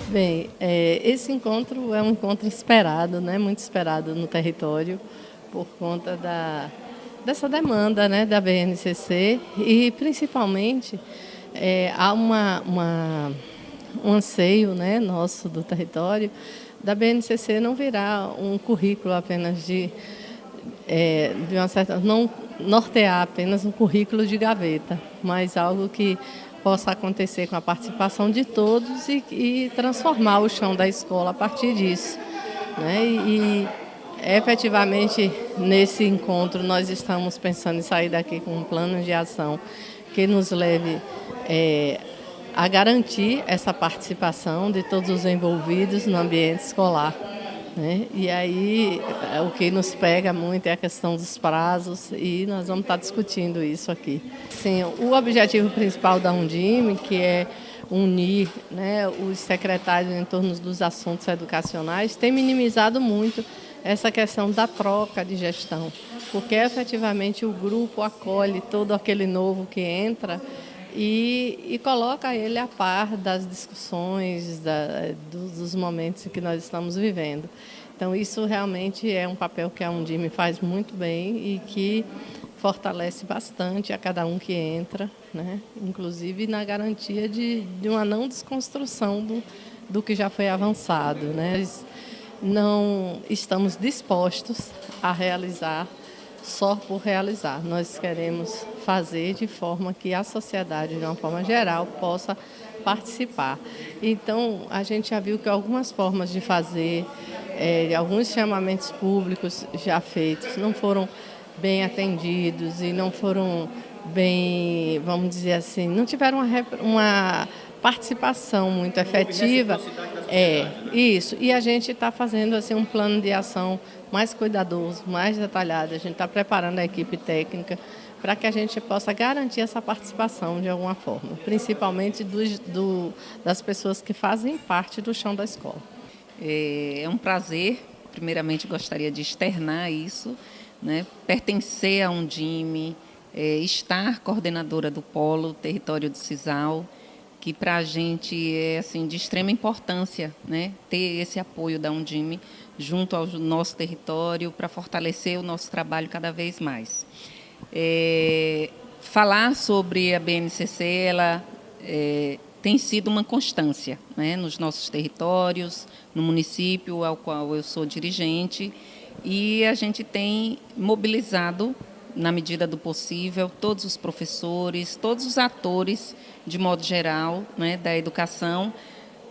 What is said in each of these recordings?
Bem, esse encontro é um encontro esperado, né, muito esperado no território, por conta dessa demanda, né, da BNCC e, principalmente, há um anseio, né, nosso do território, da BNCC não virar um currículo apenas de uma certa, não nortear apenas um currículo de gaveta, mas algo que possa acontecer com a participação de todos e transformar o chão da escola a partir disso, né? Efetivamente, nesse encontro, nós estamos pensando em sair daqui com um plano de ação que nos leve a garantir essa participação de todos os envolvidos no ambiente escolar, né? E aí, o que nos pega muito é a questão dos prazos e nós vamos estar discutindo isso aqui. Sim, o objetivo principal da Undime, que é unir, né, os secretários em torno dos assuntos educacionais, tem minimizado muito essa questão da troca de gestão, porque efetivamente o grupo acolhe todo aquele novo que entra e coloca ele a par das discussões, dos momentos que nós estamos vivendo. Então, isso realmente é um papel que a Undime faz muito bem e que fortalece bastante a cada um que entra, né? Inclusive na garantia de uma não desconstrução do que já foi avançado, né? Nós não estamos dispostos a realizar só por realizar. Nós queremos fazer de forma que a sociedade, de uma forma geral, possa participar. Então, a gente já viu que algumas formas de fazer, alguns chamamentos públicos já feitos, não foram bem atendidos e não foram bem, vamos dizer assim, não tiveram uma participação muito efetiva. Isso. E a gente está fazendo assim, um plano de ação mais cuidadoso, mais detalhado. A gente está preparando a equipe técnica para que a gente possa garantir essa participação de alguma forma, principalmente das pessoas que fazem parte do chão da escola. É um prazer, primeiramente gostaria de externar isso, né? Pertencer a Undime, estar coordenadora do Polo Território do Cisal, que para a gente é assim, de extrema importância, né? Ter esse apoio da Undime junto ao nosso território para fortalecer o nosso trabalho cada vez mais. Falar sobre a BNCC, ela tem sido uma constância, né? Nos nossos territórios, no município ao qual eu sou dirigente, e a gente tem mobilizado, na medida do possível, todos os professores, todos os atores, de modo geral, né, da educação,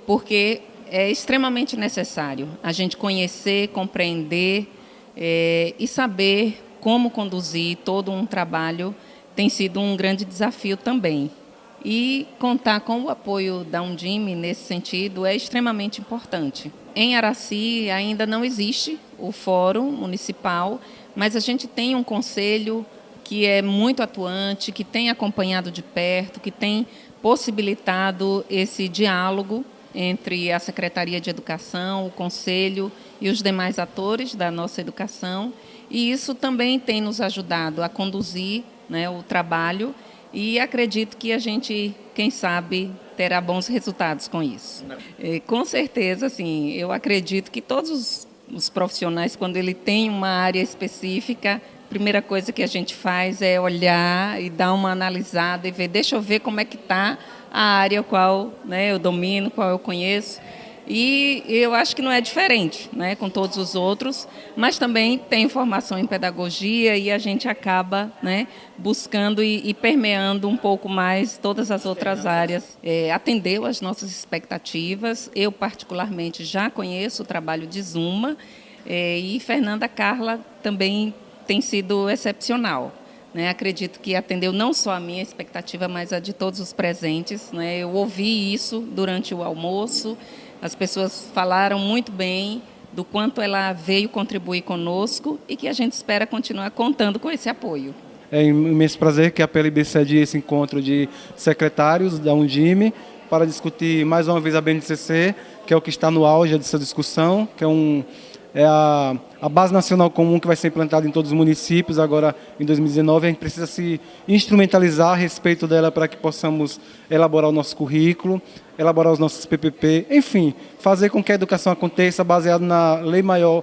porque é extremamente necessário a gente conhecer, compreender e saber como conduzir todo um trabalho. Tem sido um grande desafio também. E contar com o apoio da Undime nesse sentido é extremamente importante. Em Araci ainda não existe o fórum municipal, mas a gente tem um conselho que é muito atuante, que tem acompanhado de perto, que tem possibilitado esse diálogo entre a Secretaria de Educação, o Conselho e os demais atores da nossa educação. E isso também tem nos ajudado a conduzir, né, o trabalho, e acredito que a gente, quem sabe, terá bons resultados com isso. Com certeza, assim, eu acredito que todos os profissionais, quando ele tem uma área específica, a primeira coisa que a gente faz é olhar e dar uma analisada e ver, deixa eu ver como é que está a área qual, né, eu domino, qual eu conheço. E eu acho que não é diferente, né, com todos os outros, mas também tem formação em pedagogia e a gente acaba, né, buscando e permeando um pouco mais todas as outras áreas. Atendeu às nossas expectativas. Eu, particularmente, já conheço o trabalho de Zuma e Fernanda Carla também tem sido excepcional. Né? Acredito que atendeu não só a minha expectativa, mas a de todos os presentes. Né? Eu ouvi isso durante o almoço. As pessoas falaram muito bem do quanto ela veio contribuir conosco e que a gente espera continuar contando com esse apoio. É um imenso prazer que a PLB cede esse encontro de secretários da Undime para discutir mais uma vez a BNCC, que é o que está no auge dessa discussão, que é é a Base Nacional Comum, que vai ser implantada em todos os municípios agora em 2019. A gente precisa se instrumentalizar a respeito dela para que possamos elaborar o nosso currículo, elaborar os nossos PPP, enfim, fazer com que a educação aconteça baseado na lei maior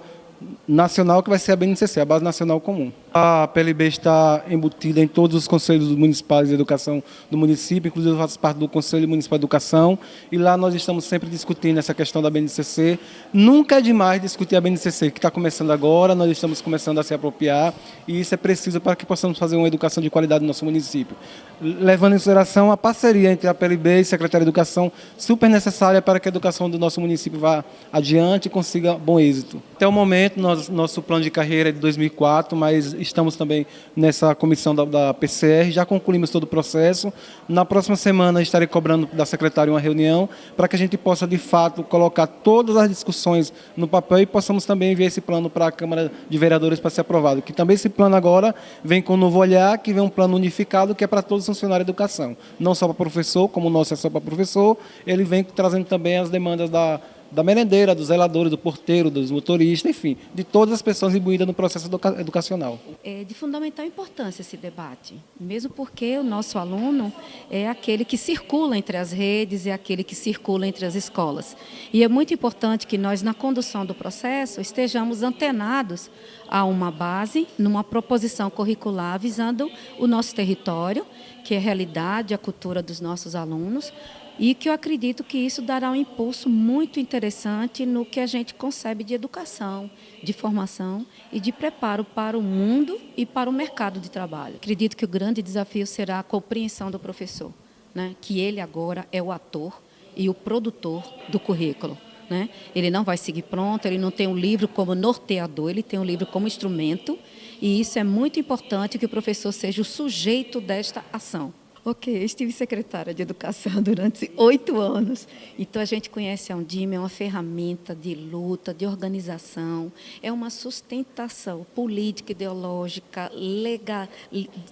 nacional, que vai ser a BNCC, a Base Nacional Comum. A PLB está embutida em todos os conselhos municipais de educação do município, inclusive eu faço parte do Conselho Municipal de Educação, e lá nós estamos sempre discutindo essa questão da BNCC. Nunca é demais discutir a BNCC, que está começando agora, nós estamos começando a se apropriar, e isso é preciso para que possamos fazer uma educação de qualidade no nosso município. Levando em consideração a parceria entre a PLB e a Secretaria de Educação, super necessária para que a educação do nosso município vá adiante e consiga bom êxito. Até o momento, nosso plano de carreira é de 2004, mas estamos também nessa comissão da PCR, já concluímos todo o processo. Na próxima semana estarei cobrando da secretária uma reunião para que a gente possa, de fato, colocar todas as discussões no papel e possamos também enviar esse plano para a Câmara de Vereadores para ser aprovado. Que também esse plano agora vem com um novo olhar, que vem um plano unificado, que é para todos os funcionários da educação. Não só para professor, como o nosso é só para professor, ele vem trazendo também as demandas da merendeira, dos zeladores, do porteiro, dos motoristas, enfim, de todas as pessoas imbuídas no processo educacional. É de fundamental importância esse debate, mesmo porque o nosso aluno é aquele que circula entre as redes, é aquele que circula entre as escolas. E é muito importante que nós, na condução do processo, estejamos antenados a uma base, numa proposição curricular visando o nosso território, que é a realidade, a cultura dos nossos alunos, e que eu acredito que isso dará um impulso muito interessante no que a gente concebe de educação, de formação e de preparo para o mundo e para o mercado de trabalho. Acredito que o grande desafio será a compreensão do professor, né? Que ele agora é o ator e o produtor do currículo, né? Ele não vai seguir pronto, ele não tem um livro como norteador, ele tem um livro como instrumento, e isso é muito importante, que o professor seja o sujeito desta ação. Ok, eu estive secretária de Educação durante 8 anos. Então, a gente conhece a Undime, é uma ferramenta de luta, de organização, é uma sustentação política, ideológica,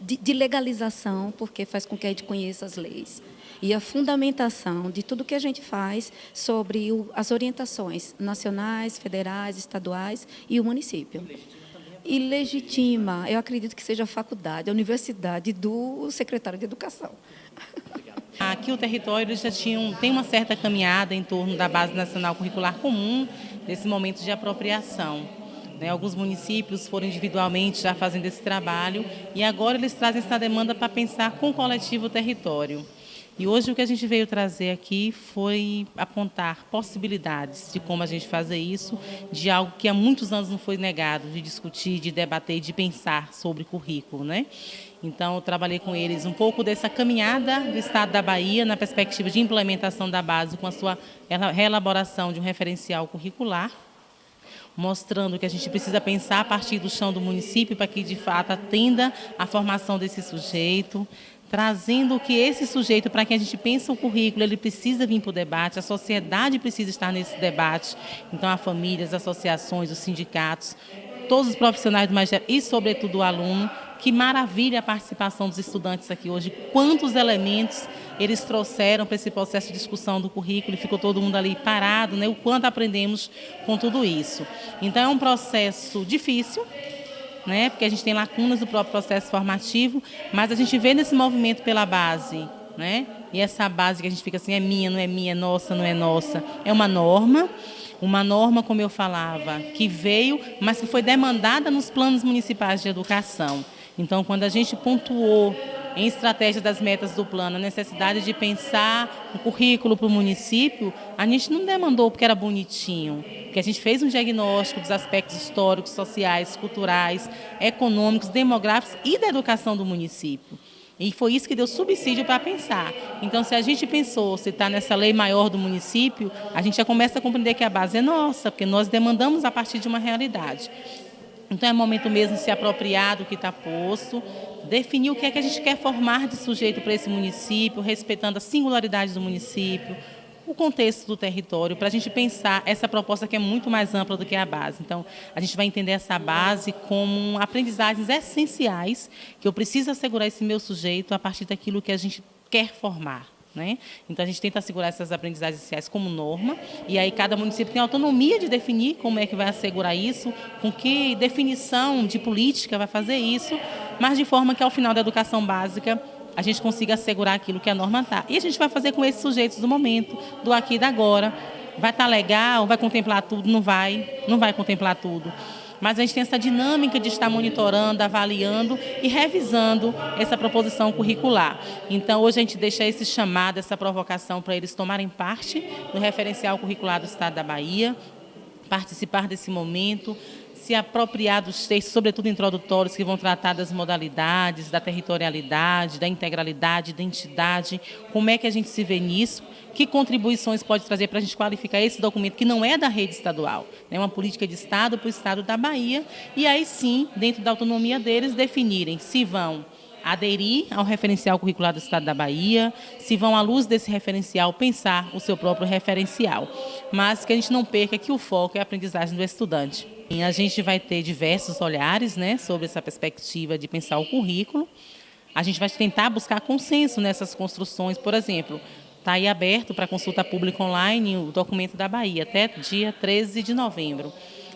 de legalização, porque faz com que a gente conheça as leis. E a fundamentação de tudo que a gente faz sobre as orientações nacionais, federais, estaduais e o município. E legitima, eu acredito que seja a faculdade, a universidade do secretário de Educação. Aqui o território já tem uma certa caminhada em torno da Base Nacional Curricular Comum, desse momento de apropriação. Alguns municípios foram individualmente já fazendo esse trabalho e agora eles trazem essa demanda para pensar com o coletivo o território. E hoje o que a gente veio trazer aqui foi apontar possibilidades de como a gente fazer isso, de algo que há muitos anos não foi negado, de discutir, de debater, de pensar sobre currículo, né? Então, eu trabalhei com eles um pouco dessa caminhada do Estado da Bahia na perspectiva de implementação da base com a sua reelaboração de um referencial curricular, mostrando que a gente precisa pensar a partir do chão do município para que, de fato, atenda à formação desse sujeito, trazendo que esse sujeito, para que a gente pense o currículo, ele precisa vir para o debate, a sociedade precisa estar nesse debate. Então, a família, as associações, os sindicatos, todos os profissionais do magistério e, sobretudo, o aluno. Que maravilha a participação dos estudantes aqui hoje, quantos elementos eles trouxeram para esse processo de discussão do currículo, e ficou todo mundo ali parado, né? O quanto aprendemos com tudo isso. Então, é um processo difícil, né? Porque a gente tem lacunas do próprio processo formativo, mas a gente vê nesse movimento pela base, né? E essa base que a gente fica assim, é minha, não é minha, é nossa, não é nossa, é uma norma, como eu falava, que veio, mas que foi demandada nos planos municipais de educação. Então, quando a gente pontuou em estratégia das metas do plano a necessidade de pensar o currículo para o município, a gente não demandou porque era bonitinho, porque a gente fez um diagnóstico dos aspectos históricos, sociais, culturais, econômicos, demográficos e da educação do município. E foi isso que deu subsídio para pensar. Então, se a gente pensou, se está nessa lei maior do município, a gente já começa a compreender que a base é nossa, porque nós demandamos a partir de uma realidade. Então, é momento mesmo de se apropriar do que está posto, definir o que é que a gente quer formar de sujeito para esse município, respeitando a singularidade do município, o contexto do território, para a gente pensar essa proposta que é muito mais ampla do que a base. Então, a gente vai entender essa base como aprendizagens essenciais, que eu preciso assegurar esse meu sujeito a partir daquilo que a gente quer formar. né? Então, a gente tenta assegurar essas aprendizagens iniciais como norma, e aí cada município tem autonomia de definir como é que vai assegurar isso, com que definição de política vai fazer isso, mas de forma que, ao final da educação básica, a gente consiga assegurar aquilo que a norma está. E a gente vai fazer com esses sujeitos do momento, do aqui e da agora. Vai estar legal, vai contemplar tudo? Não vai contemplar tudo. Mas a gente tem essa dinâmica de estar monitorando, avaliando e revisando essa proposição curricular. Então, hoje a gente deixa esse chamado, essa provocação para eles tomarem parte do referencial curricular do Estado da Bahia, participar desse momento, se apropriar dos textos, sobretudo introdutórios, que vão tratar das modalidades, da territorialidade, da integralidade, identidade, como é que a gente se vê nisso, que contribuições pode trazer para a gente qualificar esse documento, que não é da rede estadual, é uma política de Estado para o Estado da Bahia, e aí sim, dentro da autonomia deles, definirem se vão aderir ao referencial curricular do Estado da Bahia, se vão, à luz desse referencial, pensar o seu próprio referencial. Mas que a gente não perca que o foco é a aprendizagem do estudante. E a gente vai ter diversos olhares, né, sobre essa perspectiva de pensar o currículo. A gente vai tentar buscar consenso nessas construções. Por exemplo, está aí aberto para consulta pública online o documento da Bahia, até dia 13 de novembro.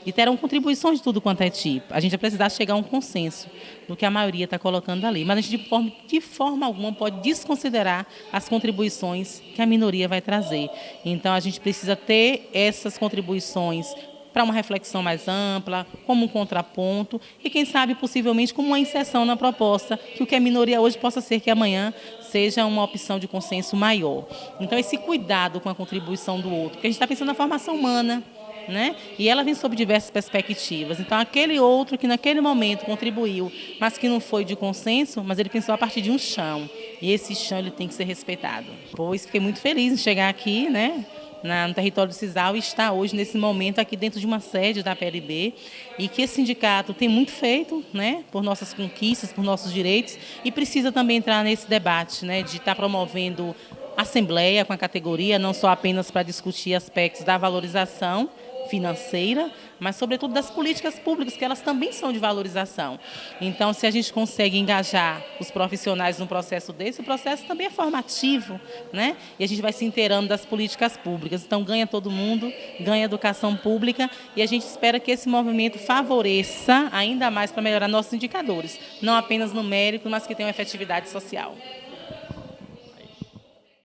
E terão contribuições de tudo quanto é tipo. A gente vai precisar chegar a um consenso do que a maioria está colocando ali. Mas a gente, de forma alguma, pode desconsiderar as contribuições que a minoria vai trazer. Então, a gente precisa ter essas contribuições para uma reflexão mais ampla, como um contraponto e, quem sabe, possivelmente, como uma inserção na proposta, que o que é minoria hoje possa ser que amanhã seja uma opção de consenso maior. Então, esse cuidado com a contribuição do outro, porque a gente está pensando na formação humana, né? E ela vem sob diversas perspectivas. Então, aquele outro que naquele momento contribuiu, mas que não foi de consenso, mas ele pensou a partir de um chão. E esse chão ele tem que ser respeitado. Pois fiquei muito feliz em chegar aqui, né, no território do Cisal, e estar hoje, nesse momento, aqui dentro de uma sede da PLB, e que esse sindicato tem muito feito, né, por nossas conquistas, por nossos direitos, e precisa também entrar nesse debate, né, de estar promovendo assembleia com a categoria, não só apenas para discutir aspectos da valorização financeira, mas sobretudo das políticas públicas, que elas também são de valorização. Então, se a gente consegue engajar os profissionais num processo desse, o processo também é formativo, né? E a gente vai se inteirando das políticas públicas. Então, ganha todo mundo, ganha a educação pública, e a gente espera que esse movimento favoreça ainda mais para melhorar nossos indicadores, não apenas numéricos, mas que tenham efetividade social.